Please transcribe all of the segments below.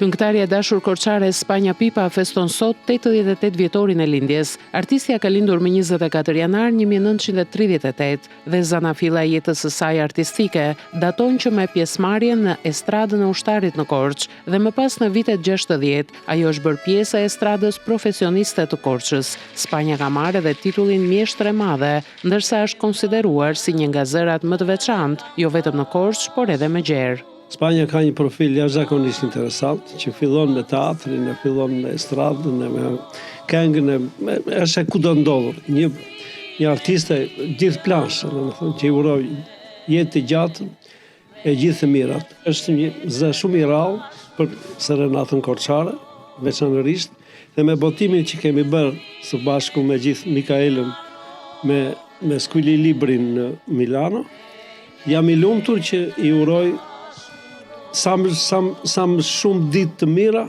Këngëtarja e dashur korçare Spanja Pipa feston sot 88 vjetorin e lindjes. Artistja ka lindur më 24 janar 1938 dhe zanafilla e jetës së saj artistike daton që me pjesëmarrjen në estradën e ushtarit në Korçë dhe më pas në vitet 60 ajo është bërë pjesë e estradës profesioniste të Korçës. Spanja ka marrë edhe titullin mjeshtre e madhe, ndërsa është konsideruar si një nga zërat më të veçantë, jo vetëm në Korçë, por edhe më gjerë. Spanja ka një profil jashtëzakonisht interesant, që fillon me teatrin, e fillon me estradën, me këngën, është e kudo ndodhur. Një artiste gjithë planshë, domethënë, që i uroj jetë të gjatë e gjithë të mirat. Është një zë shumë i rrallë për serenatën korçare, veçanërisht, dhe me botimin që kemi bërë së bashku me gjithë Mikaelën, me Squilli Librin në Milano, jam i lumtur që i uroj sa më shumë ditë të mira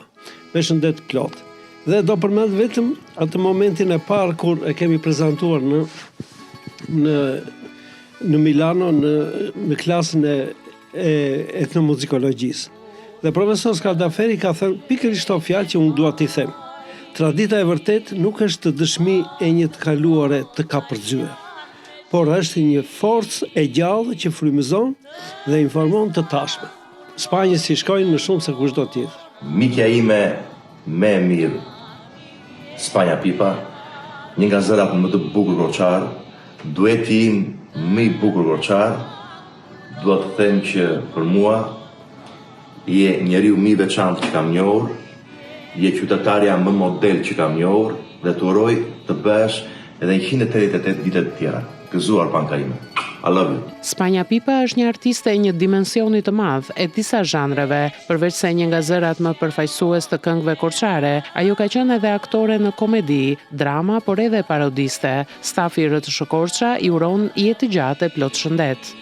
me shëndet plot. Dhe do përmend vetëm atë momentin e parë kur e kemi prezantuar në Milano në klasën e etnomuzikologjisë. Dhe profesor Skaldaferi ka thënë pikërisht këto fjalë që unë dua t'i them. Tradita e vërtet nuk është dëshmi e një të kaluare të kapërcyer, por është një forcë e gjallë që frymëzon dhe informon të tashmen. Spanjës si shkojnë më shumë se kushdo tjetër. Mikja ime me e mirë, Spanja Pipa, një nga zërat më të bukur korçar, dueti im më i bukur korçar, dua të them që për mua je njeriu më i veçantë që kam njohur, je qytetarja më model që kam njohur dhe të uroj të bësh edhe 188 vite të tjera. Gëzuar panka ime. I love you. Spanja Pipa është një artiste e një dimensioni të madh e disa zhanreve, përveç se një nga zërat më përfaqësues të këngëve korçare, ajo ka qenë edhe aktore në komedi, drama, por edhe parodiste. Stafi i RTSH Korça i uron jetë të gjatë e plot shëndet.